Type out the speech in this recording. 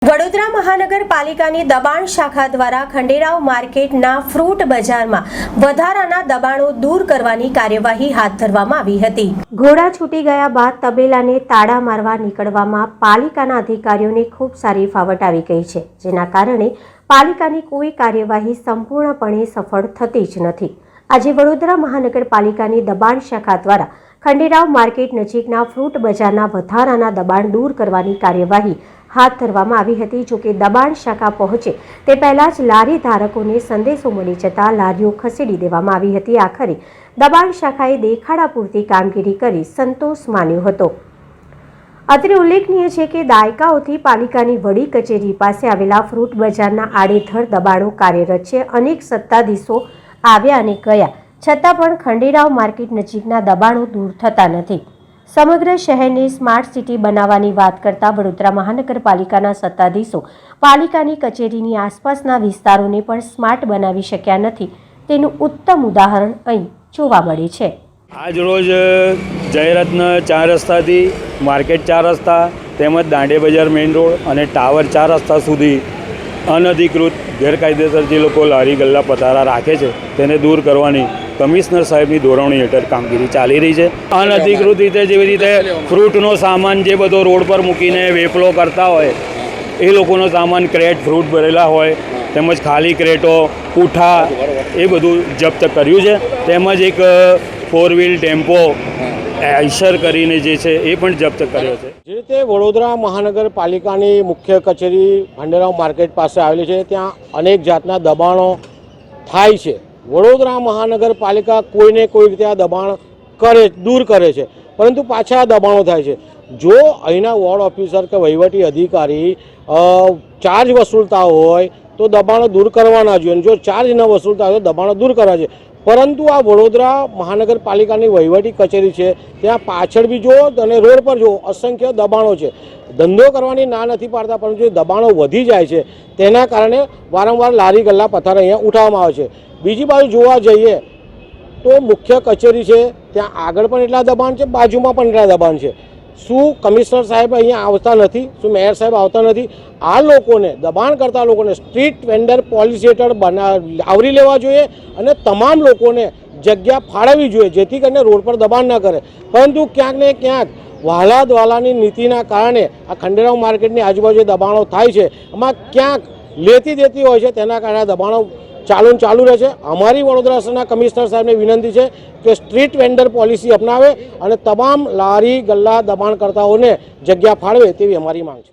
વડોદરા મહાનગરપાલિકાની દબાણ શાખા દ્વારા ખંડેરાવ માર્કેટના ફ્રૂટ બજારમાં વધારાના દબાણો દૂર કરવાની કાર્યવાહી હાથ ધરવામાં આવી હતી। ઘોડા છૂટી ગયા બાદ તબેલાને તાળા મારવા નીકળવામાં પાલિકાના અધિકારીઓને ખૂબ સારી ફાવટ આવી ગઈ છે, જેના કારણે પાલિકાની કોઈ કાર્યવાહી સંપૂર્ણપણે સફળ થતી જ નથી। આજે વડોદરા મહાનગરપાલિકાની દબાણ શાખા દ્વારા ખંડેરાવ માર્કેટ નજીકના ફ્રૂટ બજારના વધારાના દબાણ દૂર કરવાની કાર્યવાહી હાથ ધરવામાં આવી હતી। જો કે દબાણ શાખા પહોંચે તે પહેલા જ લારી ધારકોને સંદેશો મળી જતા લારીઓ ખસેડી દેવામાં આવી હતી। આખરે દબાણ શાખાએ દેખાડા પૂરતી કામગીરી કરી સંતોષ માન્યો હતો। અત્રે ઉલ્લેખનીય છે કે દાયકાઓથી પાલિકાની વડી કચેરી પાસે આવેલા ફ્રૂટ બજારના આડેધડ દબાણો કાર્યરત છે। અનેક સત્તાધીશો આવ્યા અને ગયા છતાં પણ ખંડેરાવ માર્કેટ નજીકના દબાણો દૂર થતા નથી। સમગ્ર શહેરને સ્માર્ટ સિટી બનાવવાની વાત કરતા વડોદરા મહાનગરપાલિકાના સત્તાધીશો પાલિકાની કચેરીની આસપાસના વિસ્તારોને પણ સ્માર્ટ બનાવી શક્યા નથી, તેનું ઉત્તમ ઉદાહરણ અહીં જોવા મળે છે। આજ રોજ જયરત્ન 4 રસ્તાથી માર્કેટ 4 રસ્તા તેમજ દાંડે બજાર મેઇન રોડ અને ટાવર 4 રસ્તા સુધી અનધિકૃત ગેરકાયદેસર જે લોકો લારી ગલ્લા પતારા રાખે છે તેને દૂર કરવાની કમિશનર સાહેબની દોરવણી હેઠળ કામગીરી ચાલી રહી છે। અનધિકૃત રીતે જેવી રીતે ફ્રૂટનો સામાન જે બધો રોડ પર મૂકીને વેપલો કરતા હોય એ લોકોનો સામાન ક્રેટ ફ્રૂટ ભરેલા હોય તેમજ ખાલી ક્રેટો પૂઠા એ બધું જપ્ત કર્યું છે। તેમજ એક 4 વ્હીલ ટેમ્પો આઈશર કરીને જે છે એ પણ જપ્ત કર્યો છે। જે રીતે વડોદરા મહાનગરપાલિકાની મુખ્ય કચેરી ખંડેરાવ માર્કેટ પાસે આવેલી છે, ત્યાં અનેક જાતના દબાણો થાય છે। વડોદરા મહાનગરપાલિકા કોઈને કોઈ રીતે આ દબાણ દૂર કરે છે, પરંતુ પાછા દબાણો થાય છે। જો અહીંના વોર્ડ ઓફિસર કે વહીવટી અધિકારી ચાર્જ વસૂલતા હોય તો દબાણો દૂર કરવાના જોઈએ, જો ચાર્જ ન વસૂલતા હોય તો દબાણો દૂર કરવા જોઈએ। પરંતુ આ વડોદરા મહાનગરપાલિકાની વહીવટી કચેરી છે, ત્યાં પાછળ બી જુઓ અને રોડ પર જુઓ અસંખ્ય દબાણો છે। ધંધો કરવાની ના નથી પાડતા, પરંતુ જે દબાણો વધી જાય છે તેના કારણે વારંવાર લારી ગલ્લા પથારા અહીંયા ઉઠાવવામાં આવે છે। બીજી બાજુ જોવા જઈએ તો મુખ્ય કચેરી છે, ત્યાં આગળ પણ એટલા દબાણ છે, બાજુમાં પણ એટલા દબાણ છે। શું કમિશનર સાહેબ અહીંયા આવતા નથી? શું મેયર સાહેબ આવતા નથી? આ લોકોને દબાણ કરતા લોકોને સ્ટ્રીટ વેન્ડર પોલિસી હેઠળ આવરી લેવા જોઈએ અને તમામ લોકોને જગ્યા ફાળવવી જોઈએ, જેથી કરીને રોડ પર દબાણ ન કરે। પરંતુ ક્યાંક ને ક્યાંક વહાલા દ્વાલાની નીતિના કારણે આ ખંડેરાવ માર્કેટની આજુબાજુ દબાણો થાય છે, એમાં ક્યાંક લેતી દેતી હોય છે, તેના કારણે દબાણો ચાલુ રહે છે। અમારી વડોદરા શહેરના કમિશનર સાહેબને વિનંતી છે કે સ્ટ્રીટ વેન્ડર પોલિસી અપનાવે અને તમામ લારી ગલ્લા દબાણકર્તાઓને જગ્યા ફાળવે તેવી અમારી માંગ છે।